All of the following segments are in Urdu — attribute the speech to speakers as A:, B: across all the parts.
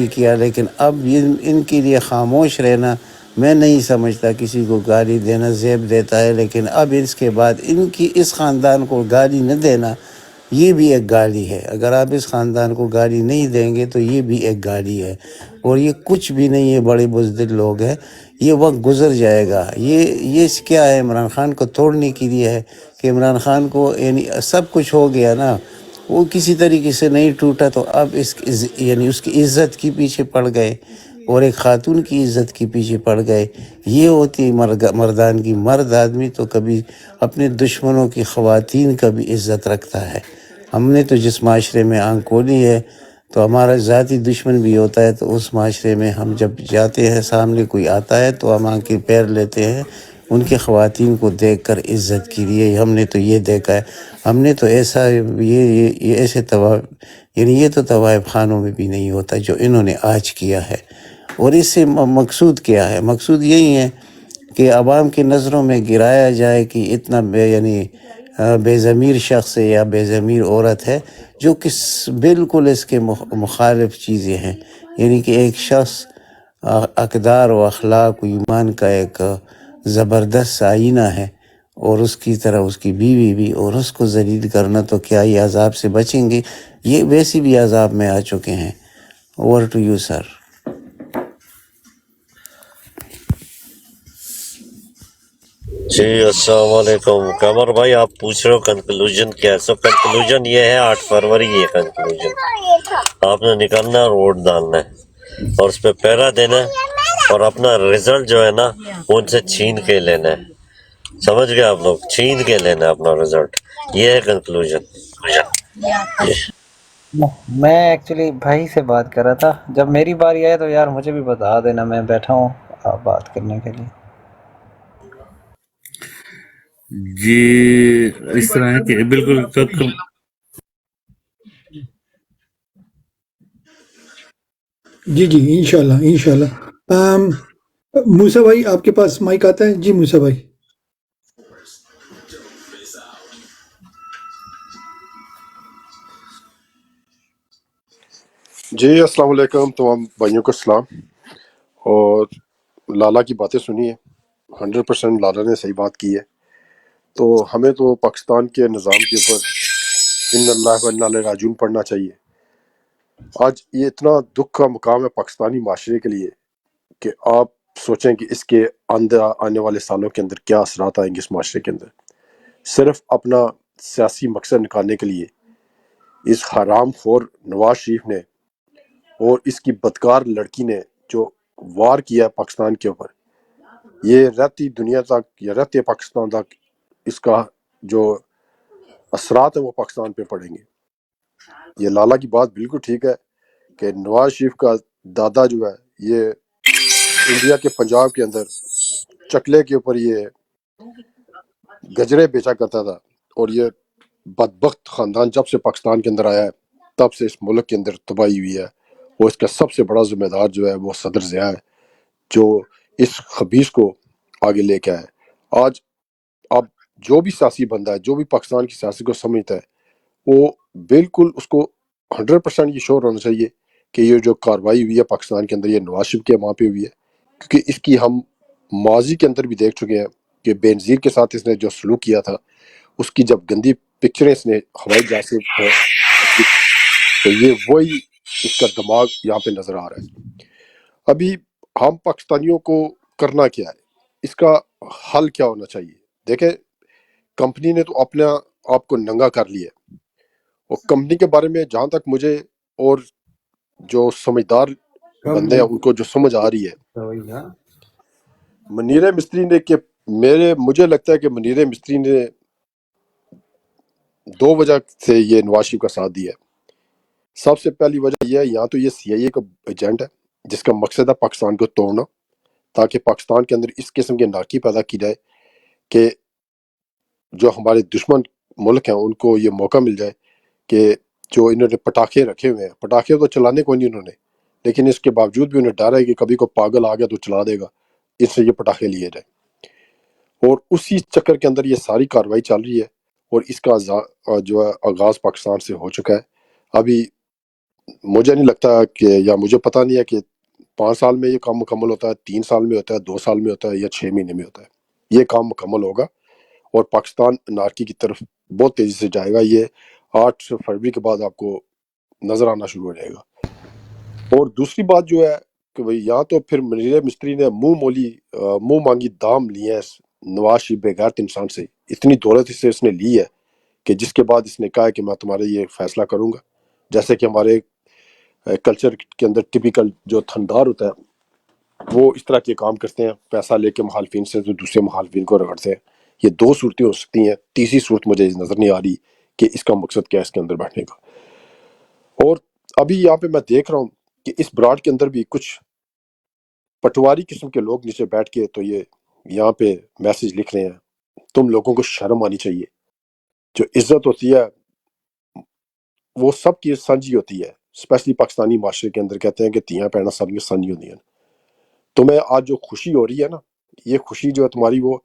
A: کیا، لیکن اب ان کے لیے خاموش رہنا، میں نہیں سمجھتا کسی کو گالی دینا زیب دیتا ہے، لیکن اب اس کے بعد ان کی اس خاندان کو گالی نہ دینا یہ بھی ایک گالی ہے۔ اگر آپ اس خاندان کو گالی نہیں دیں گے تو یہ بھی ایک گالی ہے، اور یہ کچھ بھی نہیں ہے، بڑے بزدل لوگ ہیں، یہ وقت گزر جائے گا۔ یہ کیا ہے، عمران خان کو توڑنے کے لیے ہے کہ عمران خان کو یعنی سب کچھ ہو گیا نا، وہ کسی طریقے سے نہیں ٹوٹا، تو اب یعنی اس کی عزت کے پیچھے پڑ گئے اور ایک خاتون کی عزت کے پیچھے پڑ گئے۔ یہ ہوتی مردان کی، مرد آدمی تو کبھی اپنے دشمنوں کی خواتین کا بھی عزت رکھتا ہے۔ ہم نے تو جس معاشرے میں آنکھ کھولی ہے تو ہمارا ذاتی دشمن بھی ہوتا ہے، تو اس معاشرے میں ہم جب جاتے ہیں، سامنے کوئی آتا ہے تو ہم آنکھ کے پیر لیتے ہیں ان کے خواتین کو دیکھ کر عزت کے لیے۔ ہم نے تو یہ دیکھا ہے، ہم نے تو ایسا یہ ایسے یعنی یہ تو طوائف خانوں میں بھی نہیں ہوتا جو انہوں نے آج کیا ہے۔ اور اس سے مقصود کیا ہے؟ مقصود یہی ہے کہ عوام کی نظروں میں گرایا جائے کہ اتنا یعنی بے ضمیر شخص ہے یا بے ضمیر عورت ہے جو بالکل اس کے مخالف چیزیں ہیں، یعنی کہ ایک شخص اقدار و اخلاق و ایمان کا ایک زبردست آئینہ ہے، اور اس کی طرح اس کی بیوی بھی، اور اس کو ذلیل کرنا، تو کیا یہ عذاب سے بچیں گے؟ یہ ویسے بھی عذاب میں آ چکے ہیں۔ Over to you sir.
B: جی السلام علیکم قمر بھائی، آپ پوچھ رہے ہو کنکلوژن کیا ہے؟ سو کنکلوژن یہ ہے 8 فروری یہ کنکلوژن آپ نے نکالنا ہے، ووٹ ڈالنا ہے اور اس پہ پیرا دینا ہے، اور اپنا رزلٹ جو ہے نا وہ ان سے چھین کے لینا ہے۔ سمجھ گئے آپ لوگ؟ چھین کے لینا ہے اپنا رزلٹ، یہ ہے کنکلوژن۔
C: میں ایکچولی بھائی سے بات کر رہا تھا، جب میری باری آئے تو یار مجھے بھی بتا دینا، میں بیٹھا ہوں آپ بات کرنے کے لیے۔
D: جی اس طرح ہے کہ بالکل
E: جی انشاءاللہ موسیٰ بھائی آپ کے پاس مائک آتا ہے؟ جی موسیٰ بھائی۔
F: جی السلام علیکم تمام بھائیوں کو السلام۔ اور لالا کی باتیں سنی ہے، 100% لالا نے صحیح بات کی ہے۔ تو ہمیں تو پاکستان کے نظام کے اوپر ان اللہ و انا الیہ راجعون پڑھنا چاہیے۔ آج یہ اتنا دکھ کا مقام ہے پاکستانی معاشرے کے لیے کہ آپ سوچیں کہ اس کے آنے والے سالوں کے اندر کیا اثرات آئیں گے اس معاشرے کے اندر، صرف اپنا سیاسی مقصد نکالنے کے لیے اس حرام خور نواز شریف نے اور اس کی بدکار لڑکی نے جو وار کیا ہے پاکستان کے اوپر، یہ رہتی دنیا تک یا رہتے پاکستان تک اس کا جو اثرات ہیں وہ پاکستان پہ پڑیں گے۔ یہ لالا کی بات بالکل ٹھیک ہے کہ نواز شریف کا دادا جو ہے یہ انڈیا کے پنجاب کے اندر چکلے کے اوپر یہ گجرے بیچا کرتا تھا، اور یہ بدبخت خاندان جب سے پاکستان کے اندر آیا ہے تب سے اس ملک کے اندر تباہی ہوئی ہے۔ وہ اس کا سب سے بڑا ذمہ دار جو ہے وہ صدر ضیاء ہے، جو اس خبیث کو آگے لے کے آئے۔ آج اب جو بھی سیاسی بندہ ہے، جو بھی پاکستان کی سیاست کو سمجھتا ہے، وہ بالکل اس کو 100% یہ شور ہونا چاہیے کہ یہ جو کارروائی ہوئی ہے پاکستان کے اندر یہ نواز شریف کے وہاں پہ ہوئی ہے، کیونکہ اس کی ہم ماضی کے اندر بھی دیکھ چکے ہیں کہ بے نظیر کے ساتھ اس نے جو سلوک کیا تھا، اس کی جب گندی پکچریں اس نے ہوائی جہاز سے تو یہ وہی اس کا دماغ یہاں پہ نظر آ رہا ہے۔ ابھی ہم پاکستانیوں کو کرنا کیا ہے، اس کا حل کیا ہونا چاہیے؟ دیکھیں کمپنی نے تو اپنا آپ کو ننگا کر لیا ہے، اور کمپنی کے بارے میں جہاں تک مجھے اور جو سمجھدار بندے ہیں ان کو جو سمجھ آ رہی ہے، منیر مستری نے کہ مجھے لگتا ہے کہ منیر مستری نے 2 وجہ سے یہ نواز شریف کا ساتھ دیا ہے۔ سب سے پہلی وجہ یہ ہے، یا تو یہ سی آئی اے کا ایجنٹ ہے جس کا مقصد ہے پاکستان کو توڑنا، تاکہ پاکستان کے اندر اس قسم کے ناکی پیدا کی جائے کہ جو ہمارے دشمن ملک ہیں ان کو یہ موقع مل جائے کہ جو انہوں نے پٹاخے رکھے ہوئے ہیں، پٹاخے تو چلانے کو نہیں انہوں نے، لیکن اس کے باوجود بھی انہیں ڈر ہے کہ کبھی کو پاگل آ گیا تو چلا دے گا، اس سے یہ پٹاخے لیے جائیں۔ اور اسی چکر کے اندر یہ ساری کارروائی چل رہی ہے، اور اس کا جو ہے آغاز پاکستان سے ہو چکا ہے۔ ابھی مجھے نہیں لگتا کہ یا مجھے پتہ نہیں ہے کہ 5 سال میں یہ کام مکمل ہوتا ہے، 3 سال میں ہوتا ہے، 2 سال میں ہوتا ہے یا 6 مہینے میں ہوتا ہے، یہ کام مکمل ہوگا اور پاکستان انارکی کی طرف بہت تیزی سے جائے گا۔ یہ 8 فروری کے بعد آپ کو نظر آنا شروع ہو جائے گا۔ اور دوسری بات جو ہے کہ بھئی یہاں تو پھر منیر مستری نے منہ مانگی دام لیے ہیں نواز شریف بغیرت انسان سے، اتنی دولت اس سے اس نے لی ہے کہ جس کے بعد اس نے کہا ہے کہ میں تمہارے یہ فیصلہ کروں گا، جیسے کہ ہمارے کلچر کے اندر ٹپیکل جو تھندار ہوتا ہے وہ اس طرح کے کام کرتے ہیں، پیسہ لے کے مخالفین سے تو دوسرے مخالفین کو رگڑتے ہیں۔ یہ 2 صورتیں ہو سکتی ہیں، تیسری صورت مجھے نظر نہیں آ رہی کہ اس کا مقصد کیا ہے اس کے اندر بیٹھنے کا۔ اور ابھی یہاں پہ میں دیکھ رہا ہوں کہ اس براڈ کے اندر بھی کچھ پٹواری قسم کے لوگ نیچے بیٹھ کے تو یہ یہاں پہ میسج لکھ رہے ہیں، تم لوگوں کو شرم آنی چاہیے۔ جو عزت ہوتی ہے وہ سب کی سانجھی ہوتی ہے، اسپیشلی پاکستانی معاشرے کے اندر کہتے ہیں کہ تیاں پہنا سب کی سانجھی ہوتی ہیں۔ تمہیں آج جو خوشی ہو رہی ہے نا، یہ خوشی جو ہے تمہاری وہ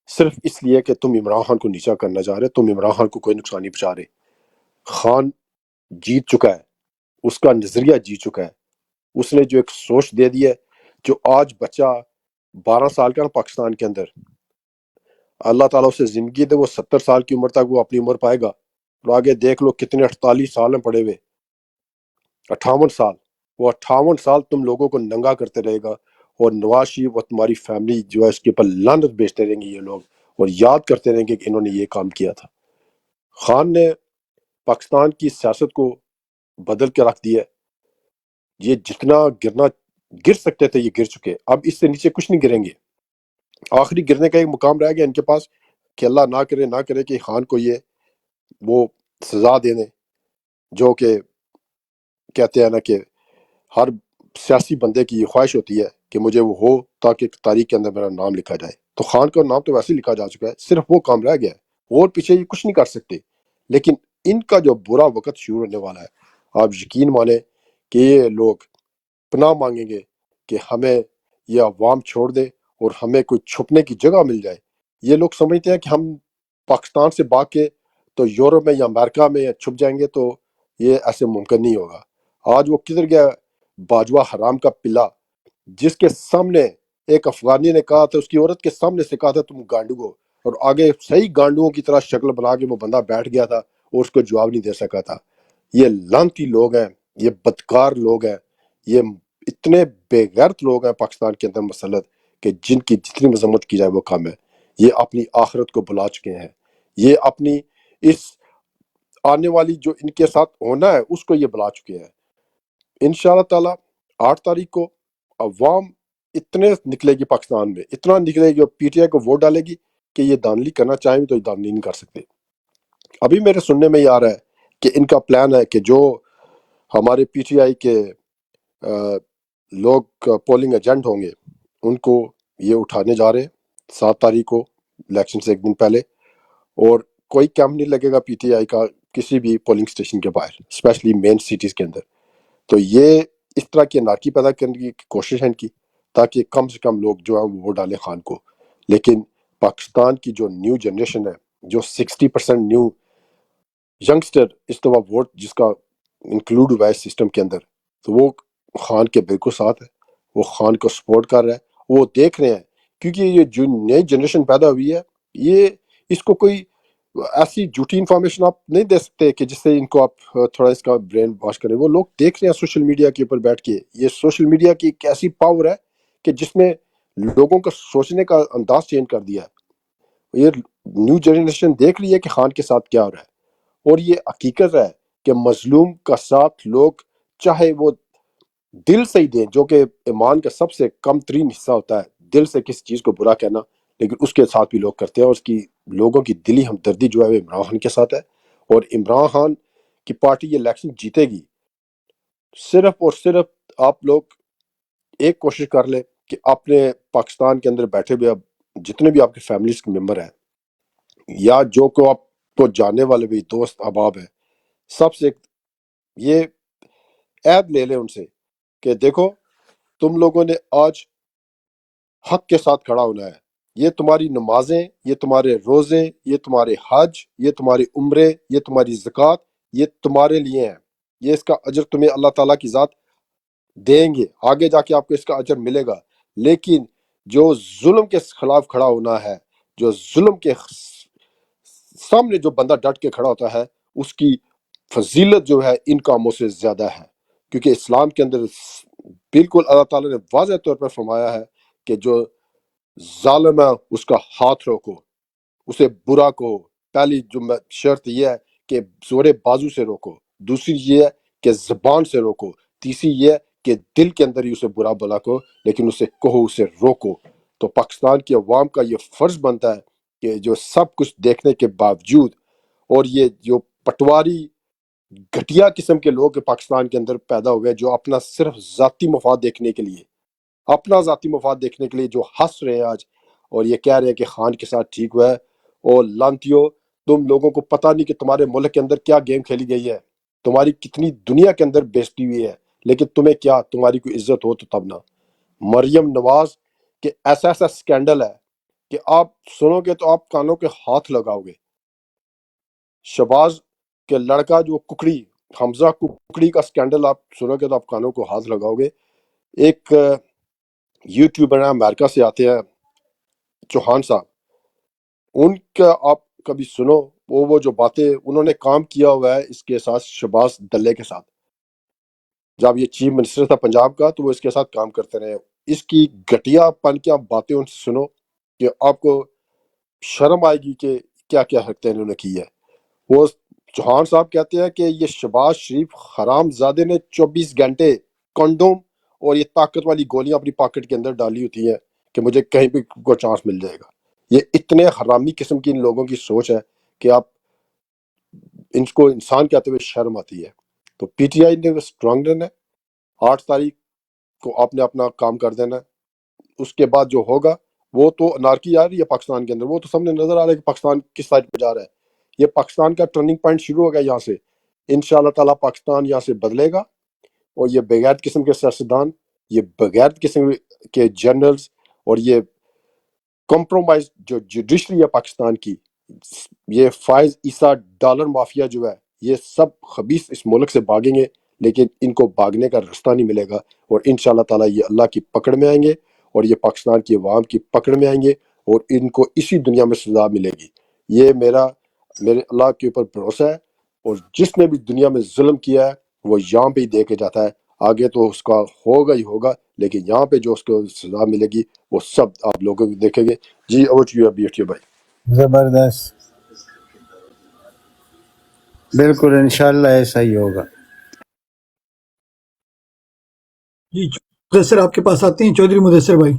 F: صرف اس لیے کہ تم عمران خان کو نیچا کرنا چاہ رہے، تم عمران خان کو کوئی نقصان نہیں پہنچا رہے۔ خان جیت چکا ہے، اس کا نظریہ جیت چکا ہے، اس نے جو ایک سوچ دے دی ہے، جو آج بچہ 12 سال کا نا پاکستان کے اندر، اللہ تعالیٰ اسے زندگی دے، وہ 70 سال کی عمر تک وہ اپنی عمر پائے گا، اور آگے دیکھ لو کتنے 48 سال میں پڑے ہوئے، 58 سال، وہ 58 سال تم لوگوں کو ننگا کرتے رہے گا، اور نواز شریف اور تمہاری فیملی جو ہے اس کے اوپر لعنت بیچتے رہیں گے یہ لوگ، اور یاد کرتے رہیں گے کہ انہوں نے یہ کام کیا تھا۔ خان نے پاکستان کی سیاست کو بدل کے رکھ دیا ہے، یہ جتنا گر سکتے تھے یہ گر چکے، اب اس سے نیچے کچھ نہیں گریں گے۔ آخری گرنے کا ایک مقام رہ گیا ان کے پاس کہ اللہ نہ کرے کہ خان کو یہ وہ سزا دے دیں، جو کہ کہتے ہیں نا کہ ہر سیاسی بندے کی یہ خواہش ہوتی ہے کہ مجھے وہ ہو تاکہ تاریخ کے اندر میرا نام لکھا جائے۔ تو خان کا نام تو ویسے ہی لکھا جا چکا ہے، صرف وہ کام رہ گیا ہے، اور پیچھے یہ کچھ نہیں کر سکتے۔ لیکن ان کا جو برا وقت شروع ہونے والا ہے، آپ یقین مانیں کہ یہ لوگ پناہ مانگیں گے کہ ہمیں یہ عوام چھوڑ دے اور ہمیں کوئی چھپنے کی جگہ مل جائے۔ یہ لوگ سمجھتے ہیں کہ ہم پاکستان سے بھاگ کے تو یورپ میں یا امریکہ میں چھپ جائیں گے، تو یہ ایسے ممکن نہیں ہوگا۔ آج وہ کدھر گیا باجوہ حرام کا پلا، جس کے سامنے ایک افغانی نے کہا تھا، اس کی عورت کے سامنے سے کہا تھا تم گانڈو ہو، اور آگے صحیح گانڈوؤں کی طرح شکل بنا کے وہ بندہ بیٹھ گیا تھا اور اس کو جواب نہیں دے سکا تھا۔ یہ لعنتی لوگ ہیں، یہ بدکار لوگ ہیں، یہ اتنے بے غیرت لوگ ہیں پاکستان کے اندر مسلط کہ جن کی جتنی مذمت کی جائے وہ کم ہے۔ یہ اپنی آخرت کو بلا چکے ہیں، یہ اپنی اس آنے والی جو ان کے ساتھ ہونا ہے اس کو یہ بلا چکے ہیں۔ انشاءاللہ تعالی 8 تاریخ کو عوام اتنے نکلے گی پاکستان میں، اتنا نکلے گی، اور پی ٹی آئی کو ووٹ ڈالے گی کہ یہ دانلی کرنا چاہیں بھی تو یہ دانلی نہیں کر سکتے۔ ابھی میرے سننے میں یہ آ رہا ہے کہ ان کا پلان ہے کہ جو ہمارے پی ٹی آئی کے لوگ پولنگ ایجنٹ ہوں گے ان کو یہ اٹھانے جا رہے ہیں 7 تاریخ کو، الیکشن سے ایک دن پہلے، اور کوئی کیمپ نہیں لگے گا پی ٹی آئی کا کسی بھی پولنگ اسٹیشن کے باہر، اسپیشلی مین سٹیز کے اندر۔ تو یہ اس طرح کی انارکی پیدا کرنے کی کوشش ہے ان کی، تاکہ کم سے کم لوگ جو ہے وہ ووٹ ڈالیں خان کو۔ لیکن پاکستان کی جو نیو جنریشن ہے، جو 60% نیو ینگسٹر اس دفعہ ووٹ جس کا انکلوڈ ہوا ہے سسٹم کے اندر، تو وہ خان کے بالکل ساتھ ہے، وہ خان کو سپورٹ کر رہا ہے۔ وہ دیکھ رہے ہیں کیونکہ یہ جو نئی جنریشن پیدا ہوئی ہے، یہ اس کو کوئی ایسی جھوٹی انفارمیشن آپ نہیں دے سکتے کہ جس سے ان کو آپ تھوڑا اس کا برین واش کریں۔ وہ لوگ دیکھ رہے ہیں سوشل میڈیا کے اوپر بیٹھ کے، یہ سوشل میڈیا کی ایک ایسی پاور ہے کہ جس نے لوگوں کا سوچنے کا انداز چینج کر دیا ہے۔ یہ نیو جنریشن دیکھ رہی ہے کہ خان کے ساتھ کیا ہو رہا ہے، اور یہ حقیقت ہے کہ مظلوم کا ساتھ لوگ چاہے وہ دل سے ہی دیں، جو کہ ایمان کا سب سے کم ترین حصہ ہوتا ہے، دل سے کسی چیز کو برا کہنا، لیکن اس کے ساتھ بھی لوگ کرتے ہیں، اور اس کی لوگوں کی دلی ہمدردی جو ہے وہ عمران خان کے ساتھ ہے۔ اور عمران خان کی پارٹی یہ الیکشن جیتے گی، صرف اور صرف آپ لوگ ایک کوشش کر لیں کہ اپنے پاکستان کے اندر بیٹھے ہوئے اب جتنے بھی آپ کے فیملیز کے ممبر ہیں، یا جو کو آپ کو جاننے والے بھی دوست احباب ہیں، سب سے یہ عہد لے لیں ان سے کہ دیکھو تم لوگوں نے آج حق کے ساتھ کھڑا ہونا ہے، یہ تمہاری نمازیں، یہ تمہارے روزے، یہ تمہارے حج، یہ تمہاری عمرے، یہ تمہاری زکوٰۃ، یہ تمہارے لیے ہیں۔ یہ اس کا اجر تمہیں اللہ تعالیٰ کی ذات دیں گے، آگے جا کے آپ کو اس کا اجر ملے گا۔ لیکن جو ظلم کے خلاف کھڑا ہونا ہے، جو ظلم کے سامنے جو بندہ ڈٹ کے کھڑا ہوتا ہے، اس کی فضیلت جو ہے ان کاموں سے زیادہ ہے، کیونکہ اسلام کے اندر بالکل اللہ تعالیٰ نے واضح طور پر فرمایا ہے کہ جو ظالم ہے اس کا ہاتھ روکو، اسے برا کہو۔ پہلی جو شرط یہ ہے کہ زور بازو سے روکو، دوسری یہ ہے کہ زبان سے روکو، تیسری یہ ہے کہ دل کے اندر ہی اسے برا بلا کہو، لیکن اسے کہو، اسے روکو۔ تو پاکستان کی عوام کا یہ فرض بنتا ہے کہ جو سب کچھ دیکھنے کے باوجود، اور یہ جو پٹواری گھٹیا قسم کے لوگ پاکستان کے اندر پیدا ہوئے جو اپنا صرف ذاتی مفاد دیکھنے کے لیے، اپنا ذاتی مفاد دیکھنے کے لیے جو ہنس رہے ہیں آج، اور یہ کہہ رہے ہیں کہ خان کے ساتھ ٹھیک ہوا ہے۔ اور لانتیو، تم لوگوں کو پتہ نہیں کہ تمہارے ملک کے اندر کیا گیم کھیلی گئی ہے، تمہاری کتنی دنیا کے اندر بےزتی ہوئی ہے، لیکن تمہیں کیا، تمہاری کوئی عزت ہو تو تب نہ۔ مریم نواز کے ایسا ایسا سکینڈل ہے کہ آپ سنو گے تو آپ کانوں کے ہاتھ لگاؤ گے۔ شہباز کے لڑکا جو ککڑی، حمزہ ککڑی کا سکینڈل آپ سنو گے تو آپ کانوں کو ہاتھ لگاؤ گے۔ ایک یوٹیوبر ہیں، امریکہ سے آتے ہیں، چوہان صاحب، ان کا آپ کبھی سنو، وہ جو باتیں انہوں نے کام کیا ہوا ہے اس کے ساتھ، شہباز دلے کے ساتھ، جب یہ چیف منسٹر تھا پنجاب کا تو وہ اس کے ساتھ کام کرتے رہے۔ اس کی گھٹیا پن کی آپ باتیں ان سے سنو کہ آپ کو شرم آئے گی کہ کیا کیا حرکتیں انہوں نے کی ہے۔ وہ چوہان صاحب کہتے ہیں کہ یہ شہباز شریف حرام زادے نے 24 گھنٹے کنڈوم اور یہ طاقت والی گولیاں اپنی پاکٹ کے اندر ڈالی ہوتی ہیں کہ مجھے کہیں بھی کوئی چانس مل جائے گا۔ یہ اتنے حرامی قسم کی ان لوگوں کی سوچ ہے کہ آپ ان کو انسان کہتے ہوئے شرم آتی ہے۔ تو پی ٹی آئی نے اسٹرانگ رہنا ہے، 8 تاریخ کو آپ نے اپنا کام کر دینا ہے، اس کے بعد جو ہوگا وہ تو انارکی آ رہی ہے پاکستان کے اندر، وہ تو سامنے نظر آ رہا ہے کہ پاکستان کس سائڈ پہ جا رہا ہے۔ یہ پاکستان کا ٹرننگ پوائنٹ شروع ہو گیا یہاں سے، انشاءاللہ تعالیٰ پاکستان یہاں سے بدلے گا، اور یہ بغیر قسم کے سیاستدان، یہ بغیر قسم کے جنرلز، اور یہ کمپرومائز جو جوڈیشری ہے پاکستان کی، یہ فائز عیسیٰ ڈالر مافیا جو ہے، یہ سب خبیث اس ملک سے بھاگیں گے، لیکن ان کو بھاگنے کا رستہ نہیں ملے گا، اور انشاءاللہ تعالیٰ یہ اللہ کی پکڑ میں آئیں گے، اور یہ پاکستان کی عوام کی پکڑ میں آئیں گے، اور ان کو اسی دنیا میں سزا ملے گی۔ یہ میرے اللہ کے اوپر بھروسہ ہے، اور جس نے بھی دنیا میں ظلم کیا ہے وہ یہاں پہ ہی دے کے جاتا ہے، آگے تو اس کا ہوگا ہی ہوگا، لیکن یہاں پہ جو اس کو سزا ملے گی وہ سب آپ لوگوں کو دیکھیں گے۔ جی اوور ٹو یو بیٹھیے بھائی۔
A: زبردست، بالکل انشاءاللہ ایسا ہی ہوگا۔
E: جی مدثر آپ کے پاس آتے ہیں، چودھری مدثر بھائی۔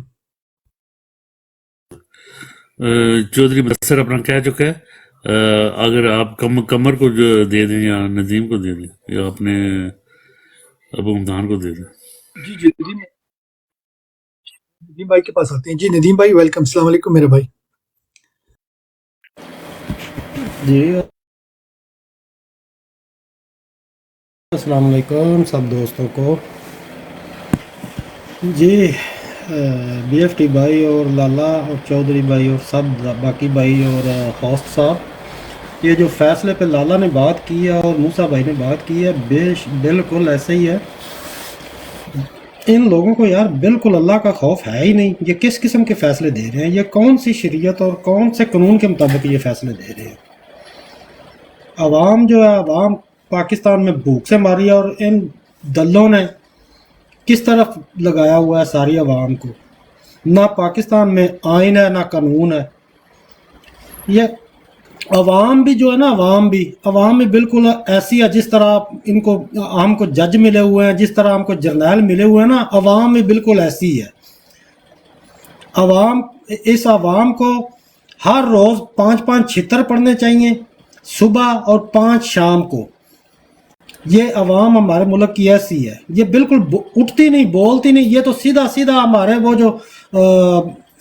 D: چودھری مدثر اپنا کہہ چکا ہے، اگر آپ کمر کو جو دے دیں یا ندیم کو دے دیں یا اپنے ابو ممتان کو دے دیں۔
E: جی جی ندیم بھائی کے پاس آتے ہیں۔ جی ندیم بھائی ویلکم، السلام علیکم میرے بھائی۔
G: جی السلام علیکم سب دوستوں کو۔ جی بی ایف ٹی بھائی اور لالا اور چودھری بھائی اور سب باقی بھائی اور ہوسٹ صاحب، یہ جو فیصلے پہ لالا نے بات کی ہے اور موسیٰ بھائی نے بات کی ہے، بالکل ایسے ہی ہے۔ ان لوگوں کو یار بالکل اللہ کا خوف ہے ہی نہیں۔ یہ کس قسم کے فیصلے دے رہے ہیں؟ یہ کون سی شریعت اور کون سے قانون کے مطابق یہ فیصلے دے رہے ہیں؟ عوام جو ہے، عوام پاکستان میں بھوک سے ماری ہے، اور ان دلوں نے کس طرف لگایا ہوا ہے ساری عوام کو۔ نہ پاکستان میں آئین ہے، نہ قانون ہے۔ یہ عوام بھی جو ہے نا، عوام بھی بالکل ایسی ہے جس طرح ان کو ہم کو جج ملے ہوئے ہیں، جس طرح ہم کو جرنیل ملے ہوئے ہیں نا، عوام بھی بالکل ایسی ہے۔ اس عوام کو ہر روز 5 چھتر پڑھنے چاہیے، صبح اور 5 شام کو۔ یہ عوام ہمارے ملک کی ایسی ہے، یہ بالکل اٹھتی نہیں، بولتی نہیں، یہ تو سیدھا ہمارے وہ جو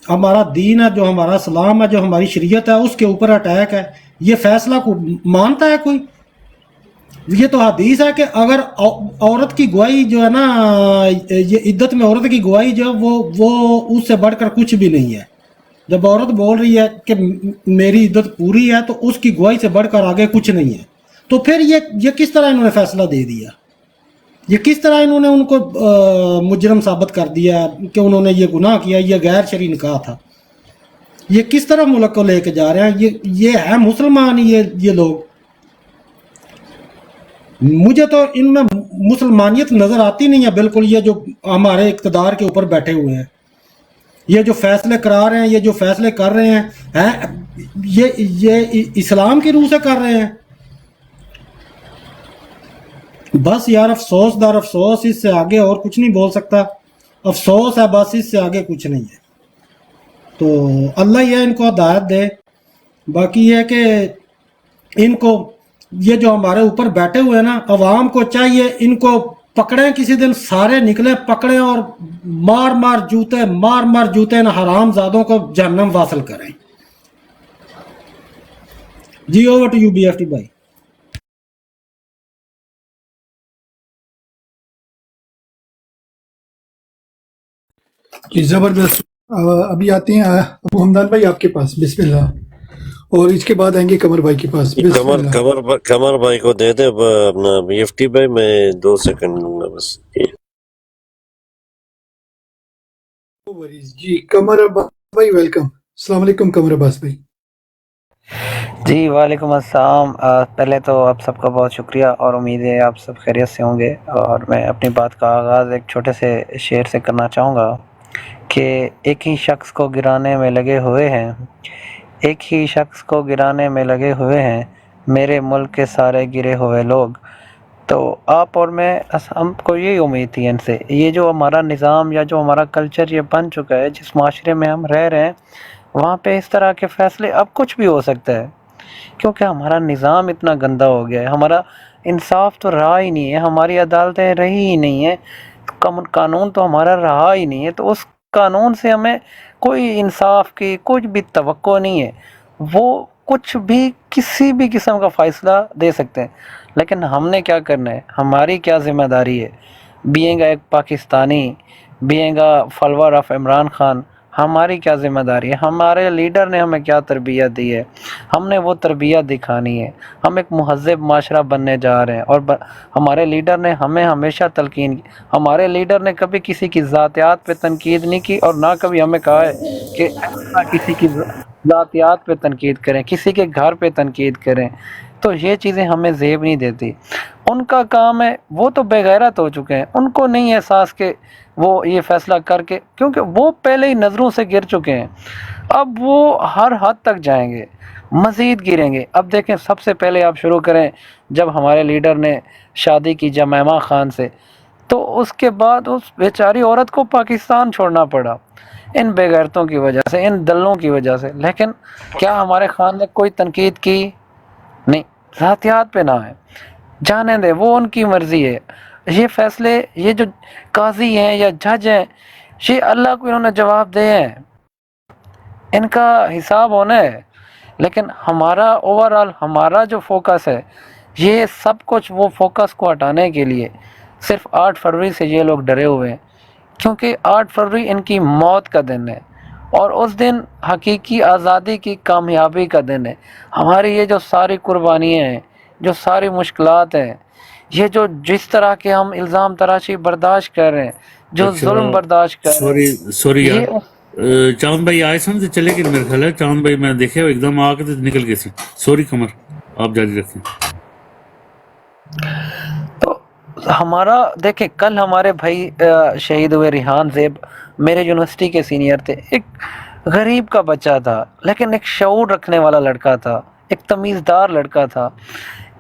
G: ہمارا دین ہے، جو ہمارا اسلام ہے، جو ہماری شریعت ہے، اس کے اوپر اٹیک ہے۔ یہ فیصلہ کو مانتا ہے کوئی؟ یہ تو حدیث ہے کہ اگر عورت کی گواہی جو ہے نا، یہ عدت میں عورت کی گواہی جو ہے وہ اس سے بڑھ کر کچھ بھی نہیں ہے۔ جب عورت بول رہی ہے کہ میری عدت پوری ہے تو اس کی گواہی سے بڑھ کر آگے کچھ نہیں ہے۔ تو پھر یہ کس طرح انہوں نے فیصلہ دے دیا؟ یہ کس طرح انہوں نے ان کو مجرم ثابت کر دیا کہ انہوں نے یہ گناہ کیا، یہ غیر شرعی نکاح تھا؟ یہ کس طرح ملک کو لے کے جا رہے ہیں؟ یہ ہے مسلمان یہ لوگ؟ مجھے تو ان میں مسلمانیت نظر آتی نہیں ہے بالکل. یہ جو ہمارے اقتدار کے اوپر بیٹھے ہوئے ہیں، یہ جو فیصلے کرا رہے ہیں، یہ جو فیصلے کر رہے ہیں یہ اسلام کی روح سے کر رہے ہیں. بس یار افسوس دار افسوس، اس سے آگے اور کچھ نہیں بول سکتا. افسوس ہے بس، اس سے آگے کچھ نہیں ہے. تو اللہ یہ ان کو ہدایت دے. باقی یہ ہے کہ ان کو یہ جو ہمارے اوپر بیٹھے ہوئے ہیں نا، عوام کو چاہیے ان کو پکڑیں کسی دن، سارے نکلیں پکڑیں اور مار مار جوتے ان حرام زادوں کو جہنم واصل کریں. جی over to you B F T بھائی.
E: جی زبردست. ابھی آتے ہیں ابو حمدان بھائی آپ کے پاس، بسم اللہ. اور اس کے بعد آئیں گے قمر بھائی کے پاس. بسم اللہ.
B: قمر بھائی کو دے دے اپنا BFT بھائی، میں 2 سیکنڈ لوں گا بس.
E: جی قمر عباس بھائی ویلکم. السلام علیکم قمر عباس بھائی.
C: جی وعلیکم السلام. پہلے تو آپ سب کا بہت شکریہ، اور امید ہے آپ سب خیریت سے ہوں گے. اور میں اپنی بات کا آغاز ایک چھوٹے سے شعر سے کرنا چاہوں گا کہ ایک ہی شخص کو گرانے میں لگے ہوئے ہیں، ایک ہی شخص کو گرانے میں لگے ہوئے ہیں، میرے ملک کے سارے گرے ہوئے لوگ. تو آپ اور میں، ہم کو یہی امید تھی ان سے. یہ جو ہمارا نظام یا جو ہمارا کلچر یہ بن چکا ہے، جس معاشرے میں ہم رہ رہے ہیں، وہاں پہ اس طرح کے فیصلے اب کچھ بھی ہو سکتا ہے، کیونکہ ہمارا نظام اتنا گندا ہو گیا ہے. ہمارا انصاف تو رہا ہی نہیں ہے، ہماری عدالتیں رہی ہی نہیں ہیں، قانون تو ہمارا رہا ہی نہیں ہے. تو اس قانون سے ہمیں کوئی انصاف کی کچھ بھی توقع نہیں ہے. وہ کچھ بھی کسی بھی قسم کا فیصلہ دے سکتے ہیں، لیکن ہم نے کیا کرنا ہے؟ ہماری کیا ذمہ داری ہے؟ بینگ ایک Pakistani, being follower of Imran Khan, ہماری کیا ذمہ داری ہے؟ ہمارے لیڈر نے ہمیں کیا تربیت دی ہے، ہم نے وہ تربیت دکھانی ہے. ہم ایک مہذب معاشرہ بننے جا رہے ہیں، اور ہمارے لیڈر نے ہمیں ہمیشہ تلقین کی. ہمارے لیڈر نے کبھی کسی کی ذاتیات پہ تنقید نہیں کی، اور نہ کبھی ہمیں کہا ہے کہ کسی کی ذاتیات پہ تنقید کریں، کسی کے گھر پہ تنقید کریں. تو یہ چیزیں ہمیں زیب نہیں دیتی. ان کا کام ہے، وہ تو بے غیرت ہو چکے ہیں، ان کو نہیں احساس کہ وہ یہ فیصلہ کر کے، کیونکہ وہ پہلے ہی نظروں سے گر چکے ہیں. اب وہ ہر حد تک جائیں گے، مزید گریں گے. اب دیکھیں، سب سے پہلے آپ شروع کریں جب ہمارے لیڈر نے شادی کی جمیمہ خان سے، تو اس کے بعد اس بیچاری عورت کو پاکستان چھوڑنا پڑا ان بے غیرتوں کی وجہ سے، ان دلوں کی وجہ سے. لیکن کیا ہمارے خان نے کوئی تنقید کی؟ نہیں. ذاتیات پہ نہ ہے، جانے دیں، وہ ان کی مرضی ہے. یہ فیصلے، یہ جو قاضی ہیں یا جج ہیں، یہ اللہ کو انہوں نے جواب دے ہیں، ان کا حساب ہونا ہے. لیکن ہمارا اوورآل ہمارا جو فوکس ہے، یہ سب کچھ وہ فوکس کو ہٹانے کے لیے صرف 8 فروری سے یہ لوگ ڈرے ہوئے ہیں، کیونکہ 8 فروری ان کی موت کا دن ہے، اور اس دن حقیقی آزادی کی کامیابی کا دن ہے. ہماری یہ جو ساری قربانیاں ہیں، جو ساری مشکلات ہیں، یہ جو جس طرح کے ہم الزام تراشی برداشت کر رہے ہیں، جو ظلم برداشت کر رہے ہیں،
D: سوری یار،
C: یہ
D: چاند بھائی آئے سمجھ چلے گئے میرے خیال ہے. چاند بھائی میں دیکھے ایک دم آ کے تو نکل گئے. سوری قمر، آپ جاری رکھیں.
C: تو ہمارا دیکھیں، کل ہمارے بھائی شہید ہوئے ریحان زیب، میرے یونیورسٹی کے سینئر تھے. ایک غریب کا بچہ تھا، لیکن ایک شعور رکھنے والا لڑکا تھا، ایک تمیزدار لڑکا تھا،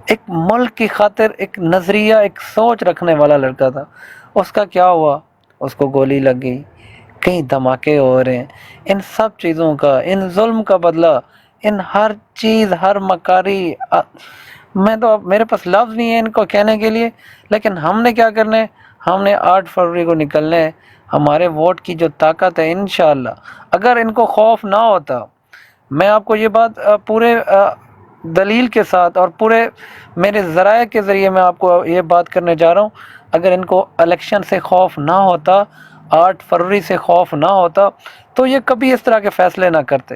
C: ایک ملک کی خاطر ایک نظریہ، ایک سوچ رکھنے والا لڑکا تھا. اس کا کیا ہوا؟ اس کو گولی لگ گئی، کہیں دھماکے ہو رہے ہیں. ان سب چیزوں کا، ان ظلم کا بدلہ، ان ہر چیز، ہر مکاری، میں تو میرے پاس لفظ نہیں ہے ان کو کہنے کے لیے. لیکن ہم نے کیا کرنا ہے؟ ہم نے 8 فروری کو نکلنا ہے. ہمارے ووٹ کی جو طاقت ہے، انشاءاللہ اگر ان کو خوف نہ ہوتا، میں آپ کو یہ بات پورے دلیل کے ساتھ اور پورے میرے ذرائع کے ذریعے میں آپ کو یہ بات کرنے جا رہا ہوں، اگر ان کو الیکشن سے خوف نہ ہوتا، 8 فروری سے خوف نہ ہوتا، تو یہ کبھی اس طرح کے فیصلے نہ کرتے.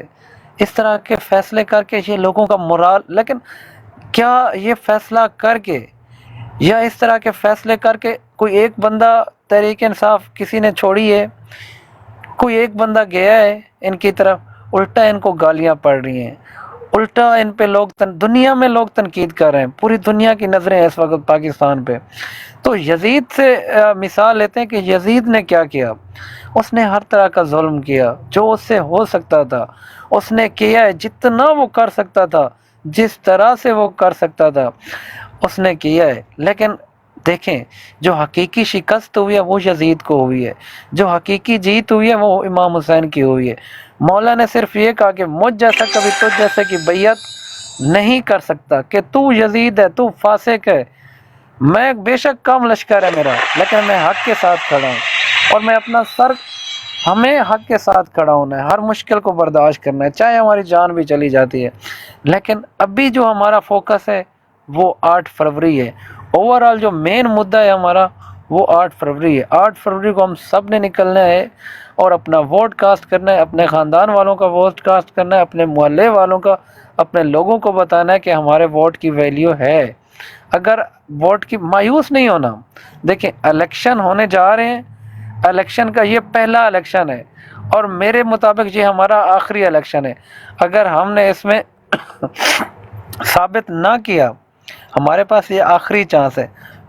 C: اس طرح کے فیصلے کر کے یہ لوگوں کا مرال، لیکن کیا یہ فیصلہ کر کے یا اس طرح کے فیصلے کر کے کوئی ایک بندہ تحریک انصاف کسی نے چھوڑی ہے، کوئی ایک بندہ گیا ہے ان کی طرف، الٹا ان کو گالیاں پڑ رہی ہیں، الٹا ان پہ لوگ دنیا میں لوگ تنقید کر رہے ہیں، پوری دنیا کی نظریں ہیں اس وقت پاکستان پہ۔ تو یزید سے مثال لیتے ہیں کہ یزید نے کیا کیا، اس نے ہر طرح کا ظلم کیا جو اس سے ہو سکتا تھا، اس نے کیا ہے جتنا وہ کر سکتا تھا، جس طرح سے وہ کر سکتا تھا اس نے کیا ہے۔ لیکن دیکھیں جو حقیقی شکست ہوئی ہے وہ یزید کو ہوئی ہے، جو حقیقی جیت ہوئی ہے وہ امام حسین کی ہوئی ہے۔ مولا نے صرف یہ کہا کہ مجھ جیسا کبھی تجھ جیسے کی بیعت نہیں کر سکتا، کہ تو یزید ہے، تو فاسق ہے، میں بے شک کم لشکر ہے میرا، لیکن میں حق کے ساتھ کھڑا ہوں، اور میں اپنا سر، ہمیں حق کے ساتھ کھڑا ہونا ہے، ہر مشکل کو برداشت کرنا ہے، چاہے ہماری جان بھی چلی جاتی ہے۔ لیکن ابھی جو ہمارا فوکس ہے وہ 8 فروری ہے، اوورال جو مین مدعا ہے ہمارا وہ 8 فروری ہے۔ 8 فروری کو ہم سب نے نکلنا ہے اور اپنا ووٹ کاسٹ کرنا ہے، اپنے خاندان والوں کا ووٹ کاسٹ کرنا ہے، اپنے محلے والوں کا، اپنے لوگوں کو بتانا ہے کہ ہمارے ووٹ کی ویلیو ہے۔ اگر ووٹ کی مایوس نہیں ہونا، دیکھیں الیکشن ہونے جا رہے ہیں، الیکشن کا یہ پہلا الیکشن ہے اور میرے مطابق یہ ہمارا آخری الیکشن ہے۔ اگر ہم نے اس میں ثابت نہ کیا، ہمارے پاس یہ آخری چانس ہے،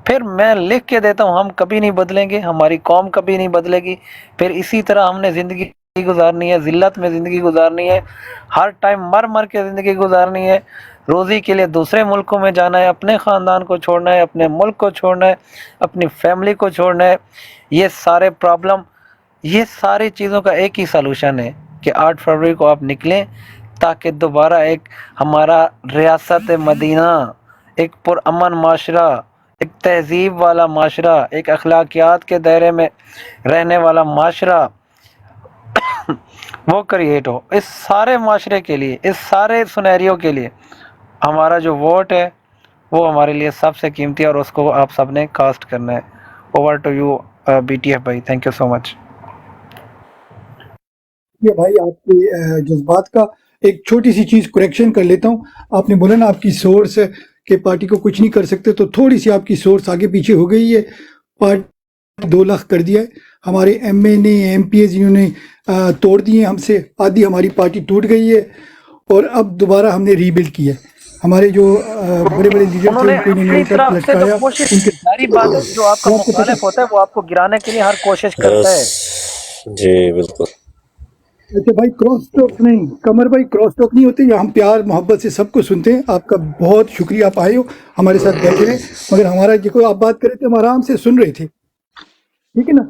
C: پھر میں لکھ کے دیتا ہوں ہم کبھی نہیں بدلیں گے، ہماری قوم کبھی نہیں بدلے گی، پھر اسی طرح ہم نے زندگی گزارنی ہے، ذلت میں زندگی گزارنی ہے، ہر ٹائم مر مر کے زندگی گزارنی ہے، روزی کے لیے دوسرے ملکوں میں جانا ہے، اپنے خاندان کو چھوڑنا ہے، اپنے ملک کو چھوڑنا ہے، اپنی فیملی کو چھوڑنا ہے۔ یہ سارے پرابلم، یہ ساری چیزوں کا ایک ہی سلوشن ہے کہ 8 فروری کو آپ نکلیں تاکہ دوبارہ ایک ہمارا ریاست مدینہ، ایک پرامن معاشرہ، ایک تہذیب والا معاشرہ، ایک اخلاقیات کے دائرے میں رہنے والا معاشرہ وہ کریٹ ہو۔ اس سارے معاشرے کے لیے، اس سارے سنیریو کے لیے ہمارا جو ووٹ ہے وہ ہمارے لیے سب سے قیمتی ہے اور اس کو آپ سب نے کاسٹ کرنا ہے۔ Over to you B T F بھائی، تھینک یو سو مچ۔
E: یہ بھائی آپ کے جذبات کا ایک چھوٹی سی چیز کریکشن کر لیتا ہوں۔ آپ نے بولا نا آپ کی سورس کہ پارٹی کو کچھ نہیں کر سکتے، تو تھوڑی سی آپ کی سورس آگے پیچھے ہو گئی ہے۔ پارٹی 2 لاکھ کر دیا ہے، ہمارے ایم اے نے، ایم پی ایز انہوں نے توڑ دیے ہم سے، آدھی ہماری پارٹی ٹوٹ گئی ہے اور اب دوبارہ ہم نے ری بلڈ کیا ہے۔ ہمارے جو بڑے بڑے لیڈر
C: انہوں
E: تھے
C: نے
E: ان کو انہوں نے
C: اپنی
E: الٹا
C: طرف سے تو
E: لٹکایا،
C: کوشش،
E: ان کے
C: ساری بات ہے جو آپ کا
E: آپ کو پتہ
C: مخالف ہوتا ہے وہ آپ کو گرانے کے لیے ہر کوشش کرتا ہے۔
B: جی بالکل۔
E: اچھا بھائی، کراس ٹاک نہیں، قمر بھائی کراس ٹاک نہیں ہوتے، ہم پیار محبت سے سب کو سنتے ہیں۔ آپ کا بہت شکریہ، آپ آئے ہو ہمارے ساتھ بیٹھے رہے، مگر ہمارا جو آپ بات کر رہے تھے ہم آرام سے سن رہے تھے، ٹھیک ہے نا؟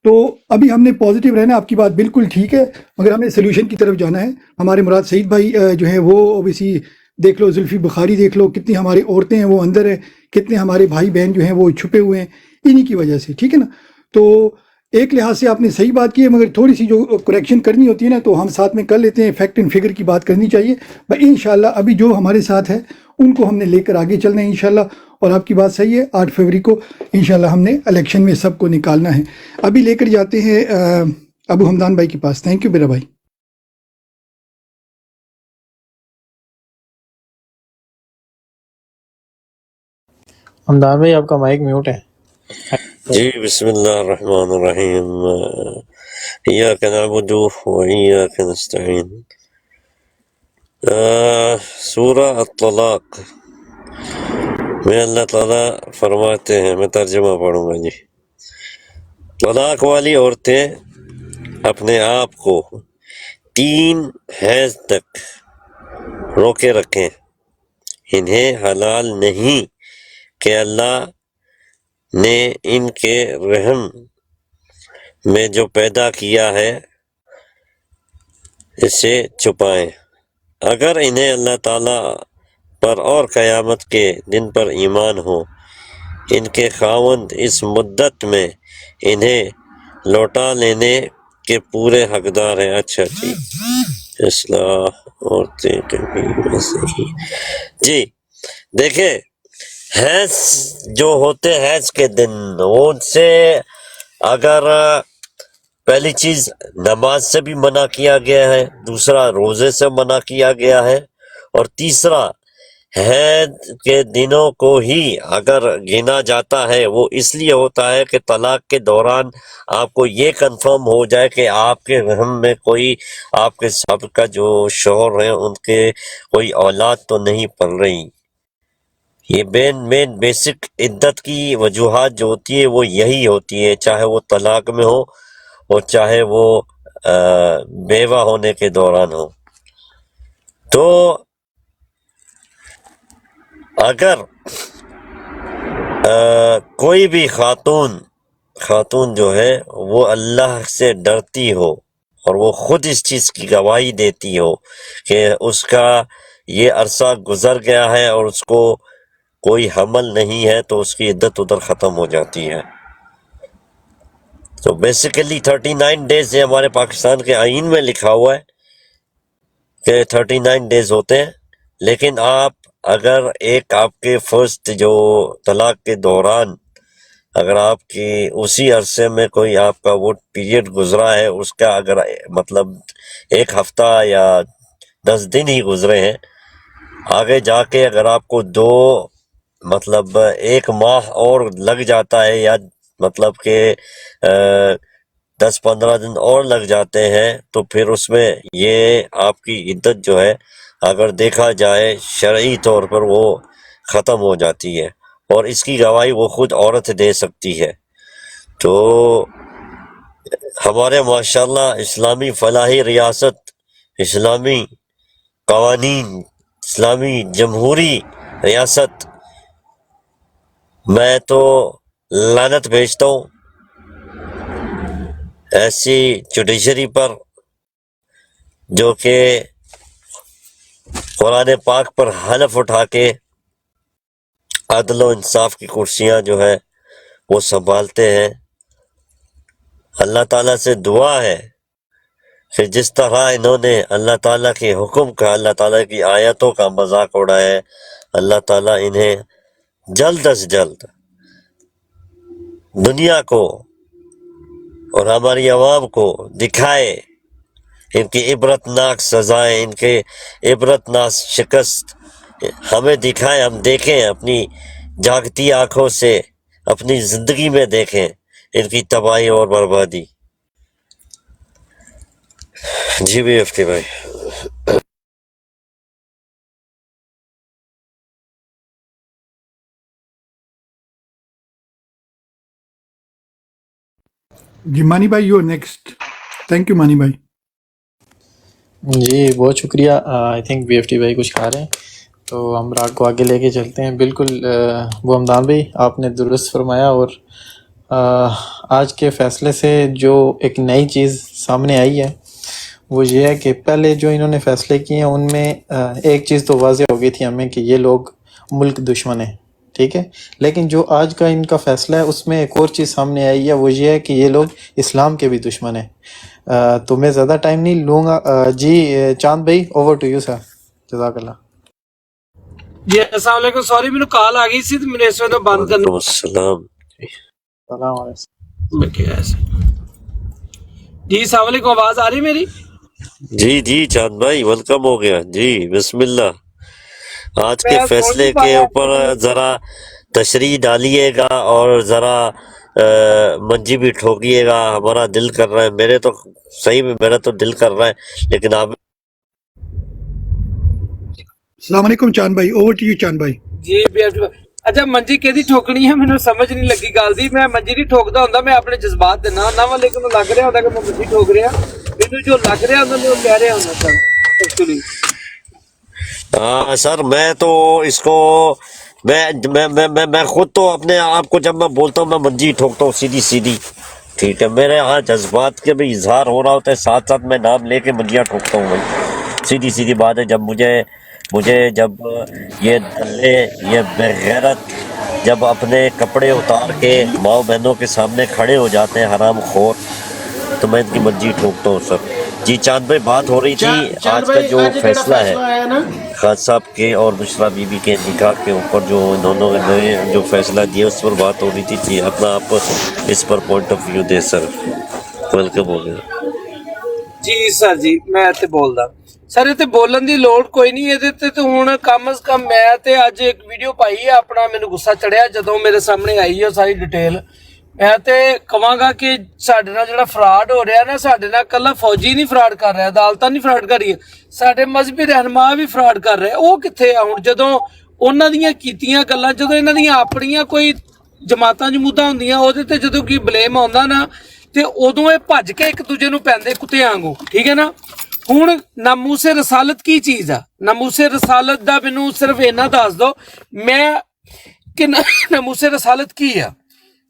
E: تو ابھی ہم نے پازیٹیو رہنا، آپ کی بات بالکل ٹھیک ہے، مگر ہمیں سلوشن کی طرف جانا ہے۔ ہمارے مراد سعید بھائی جو ہیں وہ اوبیسی دیکھ لو، زلفی بخاری دیکھ لو، کتنی ہماری عورتیں ہیں وہ اندر ہیں، کتنے ہمارے بھائی بہن جو ہیں وہ چھپے ہوئے ہیں انہی کی وجہ سے، ٹھیک ہے نا؟ تو ایک لحاظ سے آپ نے صحیح بات کی ہے، مگر تھوڑی سی جو کریکشن کرنی ہوتی ہے نا تو ہم ساتھ میں کر لیتے ہیں، فیکٹ اینڈ فگر کی بات کرنی چاہیے بھائی۔ انشاءاللہ ابھی جو ہمارے ساتھ ہے ان کو ہم نے لے کر آگے چلنا ہے انشاءاللہ، اور آپ کی بات صحیح ہے، 8 فروری کو انشاءاللہ ہم نے الیکشن میں سب کو نکالنا ہے۔ ابھی لے کر جاتے ہیں ابو حمدان بھائی کے پاس۔ تھینک یو میرا بھائی۔
H: حمدان بھائی آپ کا مائک میوٹ ہے۔
B: جی بسم اللہ الرحمن الرحیم، ایاک نعبد و ایاک نستعین۔ سورہ الطلاق میں اللہ تعالیٰ فرماتے ہیں، میں ترجمہ پڑھوں گا جی۔ طلاق والی عورتیں اپنے آپ کو 3 حیض تک روکے رکھیں، انہیں حلال نہیں کہ اللہ نے ان کے رحم میں جو پیدا کیا ہے اسے چھپائیں۔ اگر انہیں اللہ تعالیٰ پر اور قیامت کے دن پر ایمان ہو، ان کے خاوند اس مدت میں انہیں لوٹا لینے کے پورے حقدار ہیں۔ اچھا جی، اصلاح عورتیں کبھی ویسے ہی جی۔ دیکھیں حیض جو ہوتے حیض کے دن، ان سے اگر پہلی چیز نماز سے بھی منع کیا گیا ہے، دوسرا روزے سے منع کیا گیا ہے، اور تیسرا حید کے دنوں کو ہی اگر گنا جاتا ہے وہ اس لیے ہوتا ہے کہ طلاق کے دوران آپ کو یہ کنفرم ہو جائے کہ آپ کے رحم میں کوئی آپ کے سابقہ جو شوہر ہیں ان کے کوئی اولاد تو نہیں پل رہی۔ یہ مین بیسک عدت کی وجوہات جو ہوتی ہے وہ یہی ہوتی ہے، چاہے وہ طلاق میں ہو اور چاہے وہ بیوہ ہونے کے دوران ہو۔ تو اگر کوئی بھی خاتون جو ہے وہ اللہ سے ڈرتی ہو اور وہ خود اس چیز کی گواہی دیتی ہو کہ اس کا یہ عرصہ گزر گیا ہے اور اس کو کوئی حمل نہیں ہے، تو اس کی عدت ادھر ختم ہو جاتی ہے۔ تو بیسیکلی 39 ڈیز یہ ہمارے پاکستان کے آئین میں لکھا ہوا ہے کہ 39 ڈیز ہوتے ہیں، لیکن آپ اگر آپ کے فرسٹ جو طلاق کے دوران اگر آپ کی اسی عرصے میں کوئی آپ کا وہ پیریڈ گزرا ہے، اس کا اگر مطلب 1 ہفتہ یا 10 دن ہی گزرے ہیں، آگے جا کے اگر آپ کو 1 ماہ اور لگ جاتا ہے یا مطلب کہ 10-15 دن اور لگ جاتے ہیں، تو پھر اس میں یہ آپ کی عدت جو ہے اگر دیکھا جائے شرعی طور پر وہ ختم ہو جاتی ہے، اور اس کی گواہی وہ خود عورت دے سکتی ہے۔ تو ہمارے ماشاءاللہ اسلامی فلاحی ریاست، اسلامی قوانین، اسلامی جمہوری ریاست، میں تو لعنت بھیجتا ہوں ایسی جوڈیشری پر جو کہ قرآن پاک پر حلف اٹھا کے عدل و انصاف کی کرسیاں جو ہے وہ سنبھالتے ہیں۔ اللہ تعالیٰ سے دعا ہے کہ جس طرح انہوں نے اللہ تعالیٰ کے حکم کا، اللہ تعالیٰ کی آیتوں کا مذاق اڑایا ہے، اللہ تعالیٰ انہیں جلد از جلد دنیا کو اور ہماری عوام کو دکھائے ان کی عبرتناک سزائیں، ان کے عبرتناک شکست ہمیں دکھائیں، ہم دیکھیں اپنی جاگتی آنکھوں سے، اپنی زندگی میں دیکھیں ان کی تباہی اور بربادی۔ جی بھی افتی بھائی۔
E: جی مانی بھائی، یو نیکسٹ. تھینک یو مانی بھائی.
H: جی بہت شکریہ. I think B F T بھائی کچھ کھا رہے ہیں تو ہم راگ کو آگے لے کے چلتے ہیں. بالکل وہ ہمدان بھائی آپ نے درست فرمایا، اور آج کے فیصلے سے جو ایک نئی چیز سامنے آئی ہے وہ یہ ہے کہ پہلے جو انہوں نے فیصلے کیے ہیں ان میں ایک چیز تو واضح ہو گئی تھی ہمیں کہ یہ لوگ ملک دشمن ہیں، ٹھیک ہے، لیکن جو آج کا ان کا فیصلہ ہے اس میں ایک اور چیز سامنے آئی ہے، وہ یہ ہے کہ یہ لوگ اسلام کے بھی دشمن ہیں. تو میں زیادہ ٹائم نہیں لوں گا. جی چاند بھائی اوور ٹو یو سر. جزاک اللہ.
I: جی السلام علیکم. سوری مینوں کال آ گئی سی تے میں اس وقت بند کرنا.
B: السلام.
H: السلام علیکم.
I: جی السلام علیکم. آواز آ رہی میری؟
B: جی چاند بھائی ویلکم ہو گیا. جی بسم اللہ. آج کے فیصلے کے اوپر ذرا تشریح ڈالیے گا اور ذرا منجی بھی ٹھوکیے گا. ہمارا دل کر رہا ہے، میرے تو صحیح میں میرا تو دل کر رہا ہے، لیکن آپ.
E: السلام علیکم چاند بھائی. اوور ٹو یو چاند بھائی.
I: جی اچھا منجی کہدی ٹھوکنی ہے مینوں سمجھ نہیں لگی گل دی. میں منجی نہیں ٹھوکدا ہوندا، میں اپنے جذبات دینا ہوندا وا، لیکن لگ رہا ہوندا کہ میں منجی ٹھوک رہا. مینوں جو لگ رہا ہوندا میں کہہ رہا ہوندا سر ایکچولی.
B: ہاں سر، میں تو اس کو میں خود تو اپنے آپ کو جب میں بولتا ہوں میں منجی ٹھوکتا ہوں سیدھی. ٹھیک ہے، میرے یہاں جذبات کے بھی اظہار ہو رہا ہوتا ہے، ساتھ ساتھ میں نام لے کے منجیاں ٹھوکتا ہوں بھائی. سیدھی بات ہے. جب مجھے جب یہ دلے، یہ بغیرت جب اپنے کپڑے اتار کے ماؤں بہنوں کے سامنے کھڑے ہو جاتے ہیں حرام خور، تو میں ان کی منجی ٹھوکتا ہوں سر. جی چاند بھائی بات ہو رہی تھی آج کا جو فیصلہ ہے خان صاحب کے اور بشرا بی بی کے نکاح کے اوپر جو انہوں نے جو فیصلہ دیا اس پر بات ہو رہی تھی. جی اپنا آپ اس پر پوائنٹ آف ویو دے سر. ویلکم ہو گیا.
I: ਜੀ ਸਰ ਜੀ, ਮੈਂ ਇੱਥੇ ਬੋਲਦਾ ਸਰ, ਇਹ ਤੇ ਬੋਲਣ ਦੀ ਲੋੜ ਕੋਈ ਨਹੀਂ ਇਹਦੇ ਤੇ ਹੁਣ ਕਮ ਸ ਕਮ ਮੈਂ ਤੇ ਅੱਜ ਇੱਕ ਵੀਡੀਓ ਪਾਈ ਹੈ ਆਪਣਾ, ਮੈਨੂੰ ਗੁੱਸਾ ਚੜਿਆ ਜਦੋਂ ਮੇਰੇ ਸਾਹਮਣੇ ਆਈ ਹੈ ਸਾਰੀ ਡਿਟੇਲ। ਮੈਂ ਤੇ ਕਹਾਂਗਾ ਕਿ ਸਾਡੇ ਨਾਲ ਜਿਹੜਾ ਫਰਾਡ ਹੋ ਰਿਹਾ ਨਾ, ਸਾਡੇ ਨਾਲ ਕੱਲਾ ਫੌਜੀ ਨਹੀਂ ਫਰਾਡ ਕਰ ਰਿਹਾ, ਅਦਾਲਤਾਂ ਨਹੀਂ ਫਰਾਡ ਕਰ ਰਹੀ, ਸਾਡੇ ਮਜ਼ਹਬੀ ਰਹਿਨੁਮਾ ਵੀ ਫਰਾਡ ਕਰ ਰਹੇ। ਉਹ ਕਿੱਥੇ ਆ ਹੁਣ? ਜਦੋਂ ਉਹਨਾਂ ਦੀਆਂ ਕੀਤੀਆਂ ਗੱਲਾਂ, ਜਦੋਂ ਇਹਨਾਂ ਦੀਆਂ ਆਪਣੀਆਂ ਕੋਈ ਜਮਾਤਾਂ ਜਮੂਤਾਂ ਹੁੰਦੀਆਂ, ਉਹਦੇ ਤੇ ਜਦੋਂ ਕੀ ਬਲੇਮ ਆਉਂਦਾ ਨਾ, ਤੇ ਉਦੋਂ ਇਹ ਭੱਜ ਕੇ ਇੱਕ ਦੂਜੇ ਨੂੰ ਪੈਂਦੇ ਕੁੱਤਿਆਂ ਵਾਂਗੂ, ਠੀਕ ਹੈ ਨਾ। ਹੁਣ ਨਾਮੂਸੇ ਰਸਾਲਤ ਕੀ ਚੀਜ਼ ਆ? ਨਾਮੂਸੇ ਰਸਾਲਤ ਦਾ ਮੈਨੂੰ ਸਿਰਫ ਇੰਨਾ ਦੱਸ ਦਿਓ ਮੈਂ ਕਿ ਨਾਮੂਸੇ ਰਸਾਲਤ ਕੀ ਆ?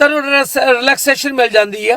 I: ਰਿਲੈਕਸੇਸ਼ਨ ਮਿਲ ਜਾਂਦੀ ਹੈ।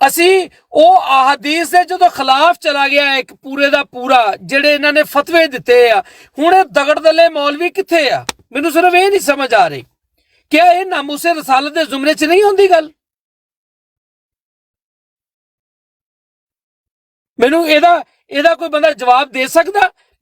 I: ਅਸੀਂ ਉਹ ਅਹਾਦੀਸ ਦੇ ਜਦੋਂ ਖਿਲਾਫ ਚਲਾ ਗਿਆ ਇੱਕ ਪੂਰੇ ਦਾ ਪੂਰਾ, ਜਿਹੜੇ ਇਹਨਾਂ ਨੇ ਫਤਵੇ ਦਿੱਤੇ ਆ, ਹੁਣ ਇਹ ਦਗੜਦਲੇ ਮੌਲਵੀ ਕਿੱਥੇ ਆ? ਮੈਨੂੰ ਸਿਰਫ ਇਹ ਨਹੀਂ ਸਮਝ ਆ ਰਹੀ ਕਿ ਇਹ ਨਾਮੂਸੇ ਰਸਾਲਤ ਦੇ ਜ਼ੁਮਰੇ 'ਚ ਨਹੀਂ ਹੁੰਦੀ ਗੱਲ। ਮੈਨੂੰ ਇਹਦਾ ਕੋਈ ਬੰਦਾ ਜਵਾਬ ਦੇ ਸਕਦਾ?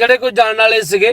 I: ਜਿਹੜੇ ਕੋਈ ਜਾਣ ਵਾਲੇ ਸੀਗੇ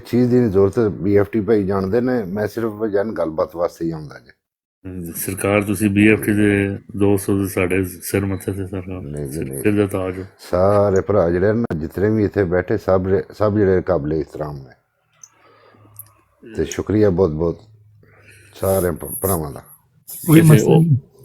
J: ਚੀਜ਼ ਦੀ ਨਹੀਂ ਜ਼ਰੂਰਤ। BFT ਭਾਈ ਜਾਣਦੇ ਨੇ, ਮੈਂ ਸਿਰਫ ਜਨ ਗੱਲਬਾਤ ਵਾਸਤੇ ਹੀ ਆਉਂਦਾ ਜੀ।
D: ਸਰਕਾਰ ਤੁਸੀਂ BFT ਦੇ ਦੋਸਤ ਹੋ, ਸਾਡੇ ਸਿਰ ਮੱਥੇ ਤੇ ਸਰਕਾਰ ਸਿਰ ਦਾ ਤਾਜ ਹੋ।
J: ਸਾਰੇ ਭਰਾ ਜਿਹੜੇ ਨਾ ਜਿਤਨੇ ਵੀ ਇੱਥੇ ਬੈਠੇ ਸਭ ਜਿਹੜੇ ਕਾਬਲੇ ਇhtਰਾਮ ਨੇ, ਤੇ ਸ਼ੁਕਰੀਆ ਬਹੁਤ ਬਹੁਤ ਸਾਰੇ ਭਰਾਵਾਂ ਦਾ।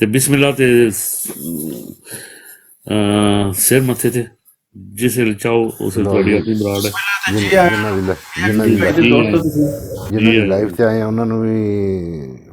D: ਤੇ ਬਿਸਮਿਲ੍ਲਾ ਤੇ ਸਿਰ ਮੱਥੇ ਤੇ ਜਿਸ ਵੇਲੇ ਚਾਹੋ ਉਸ ਵੇਲੇ ਤੁਹਾਡੀ ਆਪਣੀ ਬਰਾੜ ਹੈ।
J: ਜਿਨ੍ਹਾਂ ਦੀ ਲਾਈਵ ਤੇ ਆਏ ਉਹਨਾਂ ਨੂੰ ਵੀ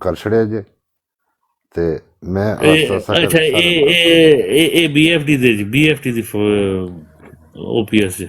J: ਕਰ ਛੜਿਆ ਜੇ। ਤੇ ਮੈਂ
D: ਅੱਛਾ, ਇਹ BFT ਦੇ ਜੀ, BFT ਦੀ OPS ਜੀ।